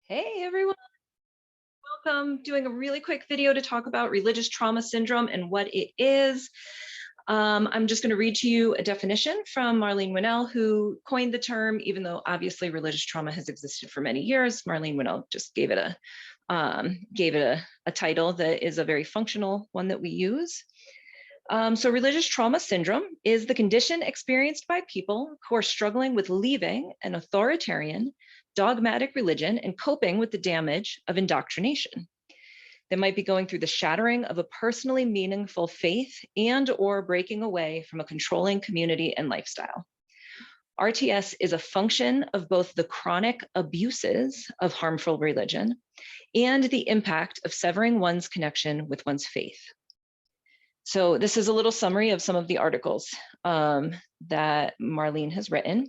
Hey everyone, welcome. Doing a really quick video to talk about religious trauma syndrome and what it is. I'm just going to read to you a definition from Marlene Winell, who coined the term, even though obviously religious trauma has existed for many years. Marlene Winell just gave it a title that is a very functional one that we use. So religious trauma syndrome is the condition experienced by people who are struggling with leaving an authoritarian, dogmatic religion and coping with the damage of indoctrination. They might be going through the shattering of a personally meaningful faith and or breaking away from a controlling community and lifestyle. RTS is a function of both the chronic abuses of harmful religion and the impact of severing one's connection with one's faith. So this is a little summary of some of the articles that Marlene has written.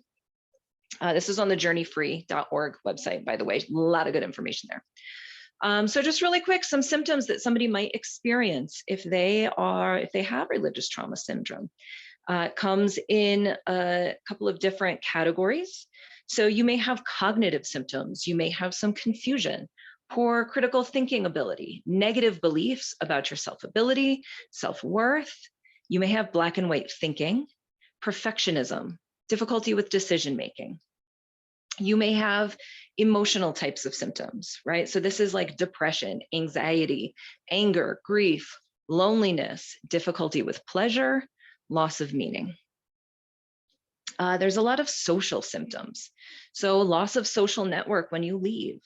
This is on the journeyfree.org website, by the way, a lot of good information there. So just really quick, some symptoms that somebody might experience if they have religious trauma syndrome. It comes in a couple of different categories. So you may have cognitive symptoms, you may have some confusion, poor critical thinking ability, negative beliefs about your self-ability, self-worth. You may have black and white thinking, perfectionism, difficulty with decision-making. You may have emotional types of symptoms, right? So this is like depression, anxiety, anger, grief, loneliness, difficulty with pleasure, loss of meaning. There's a lot of social symptoms. So loss of social network when you leave,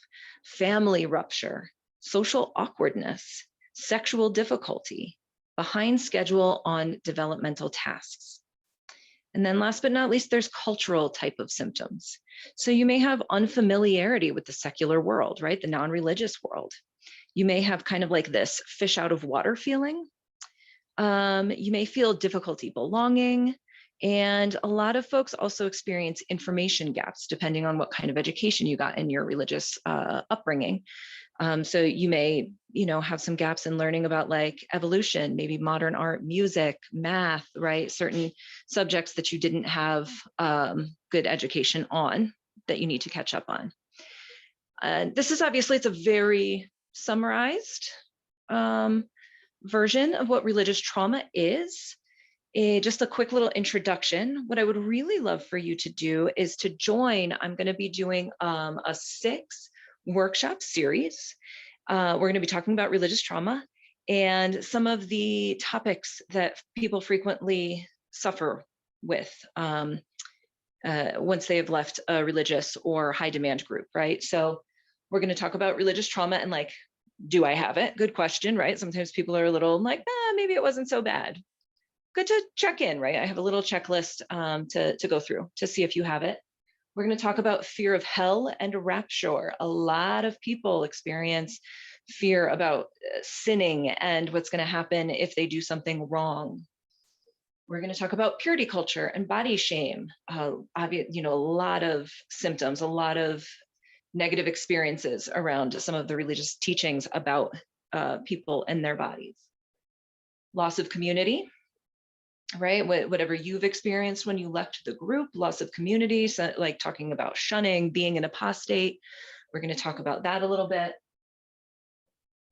family rupture, social awkwardness, sexual difficulty, behind schedule on developmental tasks. And then last but not least, there's cultural type of symptoms. So you may have unfamiliarity with the secular world, right? The non-religious world. You may have kind of like this fish out of water feeling. You may feel difficulty belonging. And a lot of folks also experience information gaps depending on what kind of education you got in your religious upbringing. So you may, have some gaps in learning about like evolution, maybe modern art, music, math, right? Certain subjects that you didn't have good education on that you need to catch up on. This is obviously, it's a very summarized version of what religious trauma is. Just a quick little introduction. What I would really love for you to do is to join. I'm going to be doing a 6 workshop series. We're going to be talking about religious trauma and some of the topics that people frequently suffer with once they have left a religious or high demand group, right? So we're going to talk about religious trauma and like, do I have it? Good question, right? Sometimes people are a little like, maybe it wasn't so bad. Good to check in, right? I have a little checklist to go through to see if you have it. We're going to talk about fear of hell and rapture. A lot of people experience fear about sinning and what's going to happen if they do something wrong. We're going to talk about purity culture and body shame. A lot of symptoms, a lot of negative experiences around some of the religious teachings about people and their bodies. Loss of community, right? Whatever you've experienced when you left the group, loss of community, so like talking about shunning, being an apostate. We're going to talk about that a little bit.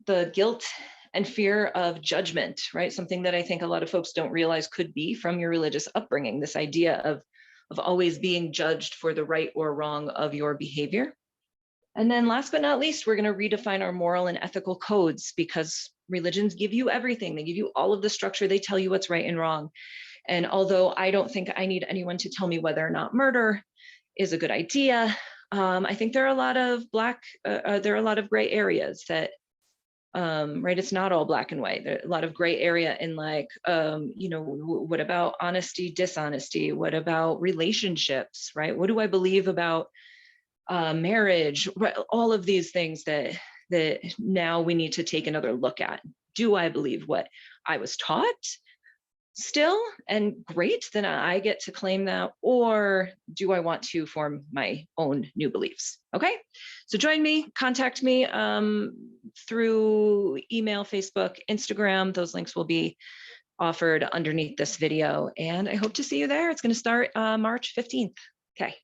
The guilt and fear of judgment, right? Something that I think a lot of folks don't realize could be from your religious upbringing, this idea of always being judged for the right or wrong of your behavior. And then last but not least, we're going to redefine our moral and ethical codes, because religions give you everything. They give you all of the structure. They tell you what's right and wrong. And although I don't think I need anyone to tell me whether or not murder is a good idea, I think there are a lot of gray areas that, right, it's not all black and white. There's a lot of gray area in like, what about honesty, dishonesty? What about relationships, right? What do I believe about marriage, all of these things that now we need to take another look at. Do I believe what I was taught still? And great, then I get to claim that, or do I want to form my own new beliefs? Okay, so join me, contact me through email, Facebook, Instagram. Those links will be offered underneath this video, and I hope to see you there. It's going to start March 15th. Okay.